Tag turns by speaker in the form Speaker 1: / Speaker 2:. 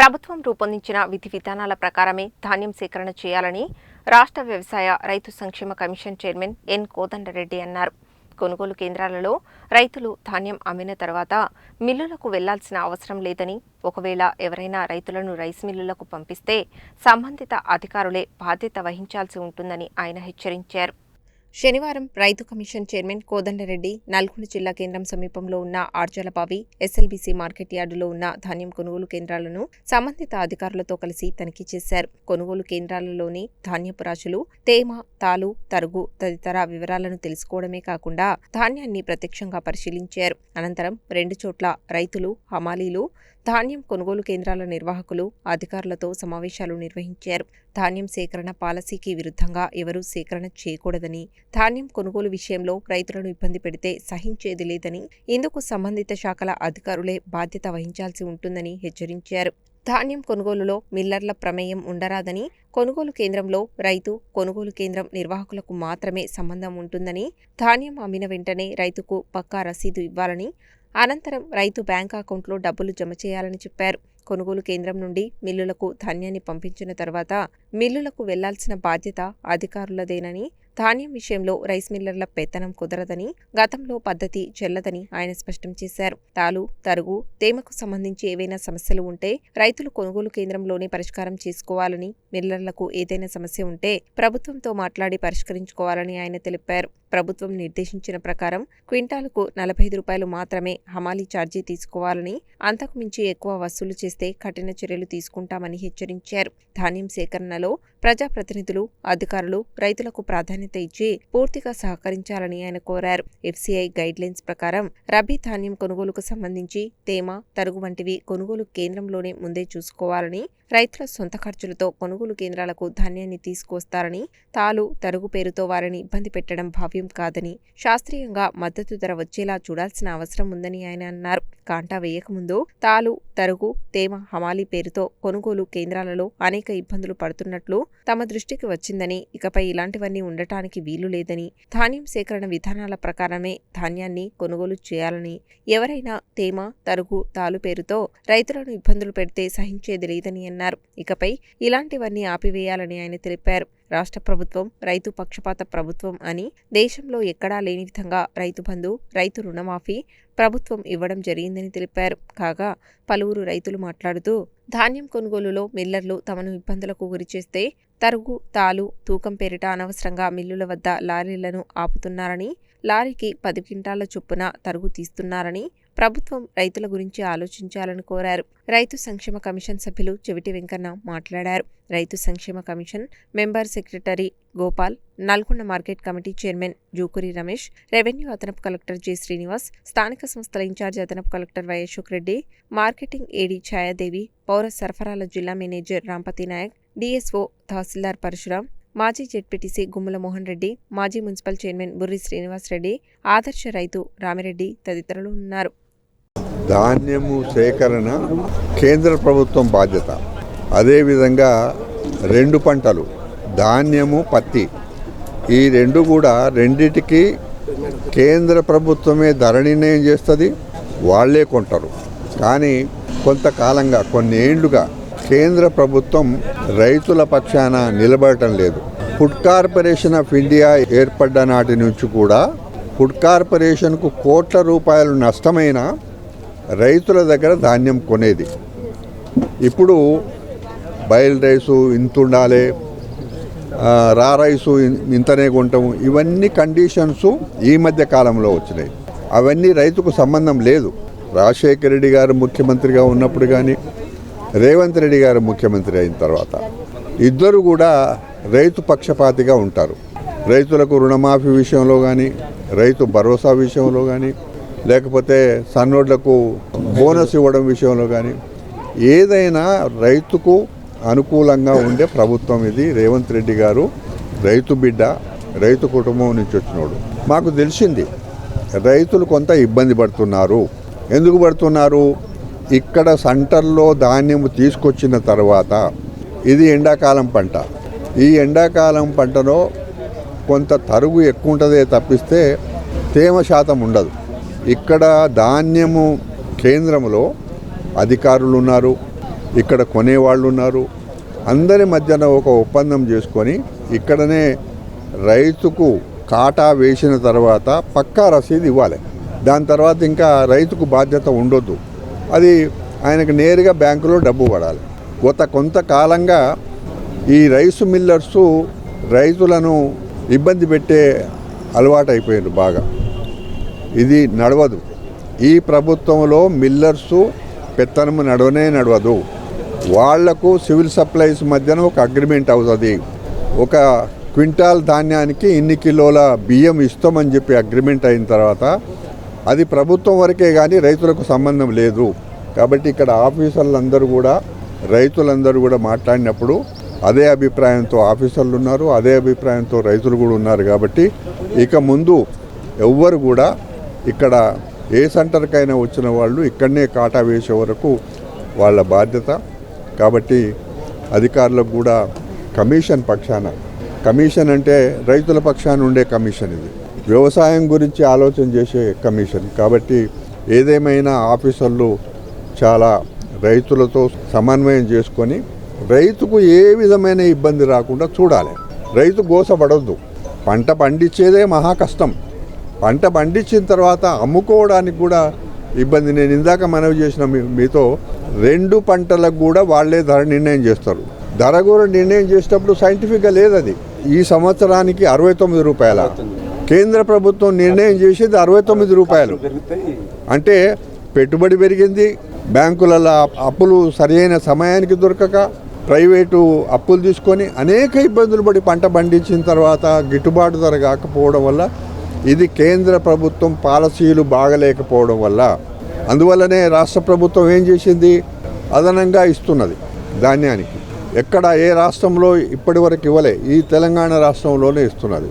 Speaker 1: ప్రభుత్వం రూపొందించిన విధి విధానాల ప్రకారమే ధాన్యం సేకరణ చేయాలని రాష్ట్ర వ్యవసాయ రైతు సంక్షేమ కమిషన్ చైర్మన్ ఎన్ కోదండరెడ్డి అన్నారు. కొనుగోలు కేంద్రాలలో రైతులు ధాన్యం అమ్మిన తర్వాత మిల్లులకు వెళ్లాల్సిన అవసరం లేదని, ఒకవేళ ఎవరైనా రైతులను రైస్ మిల్లులకు పంపిస్తే సంబంధిత అధికారులే బాధ్యత వహించాల్సి ఉంటుందని ఆయన హెచ్చరించారు. శనివారం రైతు కమిషన్ చైర్మన్ కోదండరెడ్డి నల్గొండ జిల్లా కేంద్రం సమీపంలో ఉన్న ఆర్జాలబావి ఎస్ఎల్బీసీ మార్కెట్ యార్డులో ఉన్న ధాన్యం కొనుగోలు కేంద్రాలను సంబంధిత అధికారులతో కలిసి తనిఖీ చేశారు. కొనుగోలు కేంద్రాలలోని ధాన్యపు రాశులు, తేమ, తాలు, తరుగు తదితర వివరాలను తెలుసుకోవడమే కాకుండా ధాన్యాన్ని ప్రత్యక్షంగా పరిశీలించారు. అనంతరం 2 చోట్ల రైతులు, హమాలీలు, ధాన్యం కొనుగోలు కేంద్రాల నిర్వాహకులు, అధికారులతో సమావేశాలు నిర్వహించారు. ధాన్యం సేకరణ పాలసీకి విరుద్ధంగా ఎవరూ సేకరణ చేయకూడదని, ధాన్యం కొనుగోలు విషయంలో రైతులను ఇబ్బంది పెడితే సహించేది లేదని, ఇందుకు సంబంధిత శాఖల అధికారులే బాధ్యత వహించాల్సి ఉంటుందని హెచ్చరించారు. ధాన్యం కొనుగోలులో మిల్లర్ల ప్రమేయం ఉండరాదని, కొనుగోలు కేంద్రంలో రైతు, కొనుగోలు కేంద్రం నిర్వాహకులకు మాత్రమే సంబంధం ఉంటుందని, ధాన్యం అమ్మిన వెంటనే రైతుకు పక్కా రసీదు ఇవ్వాలని, అనంతరం రైతు బ్యాంక్ అకౌంట్లో డబ్బులు జమ చేయాలని చెప్పారు. కొనుగోలు కేంద్రం నుండి మిల్లులకు ధాన్యాన్ని పంపించిన తర్వాత మిల్లులకు వెళ్లాల్సిన బాధ్యత అధికారులదేనని, ధాన్యం విషయంలో రైస్ మిల్లర్ల పెత్తనం కుదరదని, గతంలో పద్ధతి చెల్లదని ఆయన స్పష్టం చేశారు. తాలు, తరుగు, తేమకు సంబంధించి ఏవైనా సమస్యలు ఉంటే రైతులు కొనుగోలు కేంద్రంలోనే పరిష్కారం చేసుకోవాలని, మిల్లర్లకు ఏదైనా సమస్య ఉంటే ప్రభుత్వంతో మాట్లాడి పరిష్కరించుకోవాలని ఆయన తెలిపారు. ప్రభుత్వం నిర్దేశించిన ప్రకారం క్వింటాలకు 45 రూపాయలు మాత్రమే హమాలీ ఛార్జీ తీసుకోవాలని, అంతకు మించి ఎక్కువ వసూలు చేస్తే కఠిన చర్యలు తీసుకుంటామని హెచ్చరించారు. ధాన్యం సేకరణలో ప్రజాప్రతినిధులు, అధికారులు రైతులకు ప్రాధాన్యత ఇచ్చి పూర్తిగా సహకరించాలని ఆయన కోరారు. ఎఫ్సీఐ గైడ్లైన్స్ ప్రకారం రబీ ధాన్యం కొనుగోలుకు సంబంధించి తేమ, తరుగు వంటివి కొనుగోలు కేంద్రంలోనే ముందే చూసుకోవాలని, రైతుల సొంత ఖర్చులతో కొనుగోలు కేంద్రాలకు ధాన్యాన్ని తీసుకువస్తారని, తాలు, తరుగు పేరుతో వారిని ఇబ్బంది పెట్టడం భావ్యం కాదని, శాస్త్రీయంగా మద్దతు ధర వచ్చేలా చూడాల్సిన అవసరం ఉందని ఆయన అన్నారు. కాంటా వేయకముందు తాలు, తరుగు, తేమ, హమాలీ పేరుతో కొనుగోలు కేంద్రాలలో అనేక ఇబ్బందులు పడుతున్నట్లు తమ దృష్టికి వచ్చిందని, ఇకపై ఇలాంటివన్నీ ఉండటానికి వీలు లేదని, ధాన్యం సేకరణ విధానాల ప్రకారమే ధాన్యాన్ని కొనుగోలు చేయాలని, ఎవరైనా తేమ, తరుగు, తాలు పేరుతో రైతులను ఇబ్బందులు పెడితే సహించేది లేదని అన్నారు. ఇకపై ఇలాంటివన్నీ ఆపివేయాలని ఆయన తెలిపారు. రాష్ట్ర ప్రభుత్వం రైతు పక్షపాత ప్రభుత్వం అని, దేశంలో ఎక్కడా లేని విధంగా రైతు బంధు, రైతు రుణమాఫీ ప్రభుత్వం ఇవ్వడం జరిగిందని తెలిపారు. కాగా పలువురు రైతులు మాట్లాడుతూ ధాన్యం కొనుగోలులో మిల్లర్లు తమను ఇబ్బందులకు గురిచేస్తే తరుగు, తాలు, తూకం పేరిట అనవసరంగా మిల్లుల వద్ద లారీలను ఆపుతున్నారని, లారీకి 10 క్వింటాల చొప్పున తరుగు తీస్తున్నారని, ప్రభుత్వం రైతుల గురించి ఆలోచించాలని కోరారు. రైతు సంక్షేమ కమిషన్ సభ్యులు చెవిటి వెంకన్న మాట్లాడారు. రైతు సంక్షేమ commission member secretary Gopal, Nalgonda market committee chairman Jukuri Ramesh, revenue అదనపు కలెక్టర్ జె శ్రీనివాస్, స్థానిక సంస్థల ఇన్ఛార్జి అదనపు collector Y Ashok Reddy, marketing AD Chayadevi, పౌర సరఫరాల జిల్లా మేనేజర్ రాంపతి నాయక్, డిఎస్ఓ తహసీల్దార్ పరశురాం, మాజీ జెడ్పీటీసీ గుమ్మల మోహన్ రెడ్డి, మాజీ మున్సిపల్ చైర్మన్ బుర్రి శ్రీనివాస్ రెడ్డి, ఆదర్శ రైతు రామిరెడ్డి తదితరులు ఉన్నారు.
Speaker 2: ధాన్యము సేకరణ కేంద్ర ప్రభుత్వం బాధ్యత. అదేవిధంగా 2 పంటలు ధాన్యము, పత్తి, ఈ 2 కూడా రెండిటికి కేంద్ర ప్రభుత్వమే ధర నిర్ణయం చేస్తుంది, వాళ్లే కొంటారు. కానీ కొంతకాలంగా కొన్ని ఏళ్లుగా కేంద్ర ప్రభుత్వం రైతుల పక్షాన నిలబడటం లేదు. ఫుడ్ కార్పొరేషన్ ఆఫ్ ఇండియా ఏర్పడ్డ నాటి నుంచి కూడా ఫుడ్ కార్పొరేషన్కు కోట్ల రూపాయలు నష్టమైన రైతుల దగ్గర ధాన్యం కొనేది. ఇప్పుడు బయల్ రైసు ఇంత ఉండాలి, రా రైసు ఇంతనే కొంటాము, ఇవన్నీ కండిషన్స్ ఈ మధ్య కాలంలో వచ్చినాయి. అవన్నీ రైతుకు సంబంధం లేదు. రాజశేఖర రెడ్డి గారు ముఖ్యమంత్రిగా ఉన్నప్పుడు కానీ, రేవంత్ రెడ్డి గారు ముఖ్యమంత్రి అయిన తర్వాత ఇద్దరు కూడా రైతు పక్షపాతిగా ఉంటారు. రైతులకు రుణమాఫీ విషయంలో కానీ, రైతు భరోసా విషయంలో కానీ, లేకపోతే సన్నోడ్లకు బోనస్ ఇవ్వడం విషయంలో కానీ, ఏదైనా రైతుకు అనుకూలంగా ఉండే ప్రభుత్వం ఇది. రేవంత్ రెడ్డి గారు రైతు బిడ్డ, రైతు కుటుంబం నుంచి వచ్చినోడు. మాకు తెలిసింది రైతులు కొంత ఇబ్బంది పడుతున్నారు. ఎందుకు పడుతున్నారు? ఇక్కడ సెంటర్లో ధాన్యం తీసుకొచ్చిన తర్వాత ఇది ఎండాకాలం పంట. ఈ ఎండాకాలం పంటలో కొంత తరుగు ఎక్కువ ఉంటుందే తప్పిస్తే తేమ శాతం ఉండదు. ఇక్కడ ధాన్యము కేంద్రంలో అధికారులు ఉన్నారు, ఇక్కడ కొనేవాళ్ళు ఉన్నారు. అందరి మధ్యన ఒక ఒప్పందం చేసుకొని ఇక్కడనే రైతుకు కాటా వేసిన తర్వాత పక్కా రసీదు ఇవ్వాలి. దాని తర్వాత ఇంకా రైతుకు బాధ్యత ఉండొద్దు. అది ఆయనకు నేరుగా బ్యాంకులో డబ్బు పడాలి. కొంతకాలంగా ఈ రైసు మిల్లర్సు రైతులను ఇబ్బంది పెట్టే అలవాటు అయిపోయారు బాగా. ఇది నడవదు. ఈ ప్రభుత్వంలో మిల్లర్సు పెత్తనము నడవదు. వాళ్లకు సివిల్ సప్లైస్ మధ్యన ఒక అగ్రిమెంట్ అవుతుంది. ఒక క్వింటాల్ ధాన్యానికి ఇన్ని కిలోల బియ్యం ఇస్తామని చెప్పి అగ్రిమెంట్ అయిన తర్వాత అది ప్రభుత్వం వరకే కానీ రైతులకు సంబంధం లేదు. కాబట్టి ఇక్కడ ఆఫీసర్లందరూ కూడా రైతులందరూ కూడా మాట్లాడినప్పుడు అదే అభిప్రాయంతో ఆఫీసర్లు ఉన్నారు, అదే అభిప్రాయంతో రైతులు కూడా ఉన్నారు. కాబట్టి ఇక ముందు ఎవ్వరు కూడా ఇక్కడ ఏ సెంటర్కైనా వచ్చిన వాళ్ళు ఇక్కడనే కాటా వేసే వరకు వాళ్ళ బాధ్యత. కాబట్టి అధికారులకు కూడా కమిషన్ అంటే రైతుల పక్షాన ఉండే కమిషన్, ఇది వ్యవసాయం గురించి ఆలోచన చేసే కమిషన్. కాబట్టి ఏదేమైనా ఆఫీసర్లు చాలా రైతులతో సమన్వయం చేసుకొని రైతుకు ఏ విధమైన ఇబ్బంది రాకుండా చూడాలి. రైతు గోసపడొద్దు. పంట పండించేదే మహా కష్టం. పంట పండించిన తర్వాత అమ్ముకోవడానికి కూడా ఇబ్బంది. నేను ఇందాక మనవి చేసిన మీతో 2 పంటలకు కూడా వాళ్ళే ధర నిర్ణయం చేస్తారు. ధర కూడా నిర్ణయం చేసేటప్పుడు సైంటిఫిక్గా లేదు. అది ఈ సంవత్సరానికి 69 రూపాయల, కేంద్ర ప్రభుత్వం నిర్ణయం చేసేది 69 రూపాయలు. అంటే పెట్టుబడి పెరిగింది, బ్యాంకులలో అప్పులు సరైన సమయానికి దొరకక ప్రైవేటు అప్పులు తీసుకొని అనేక ఇబ్బందులు పడి పంట పండించిన తర్వాత గిట్టుబాటు ధర కాకపోవడం వల్ల, ఇది కేంద్ర ప్రభుత్వం పాలసీలు బాగలేకపోవడం వల్ల, అందువల్లనే రాష్ట్ర ప్రభుత్వం ఏం చేసింది, అదనంగా ఇస్తున్నది ధాన్యానికి. ఎక్కడ ఏ రాష్ట్రంలో ఇప్పటి వరకు ఇవ్వలే, ఈ తెలంగాణ రాష్ట్రంలోనే ఇస్తున్నది.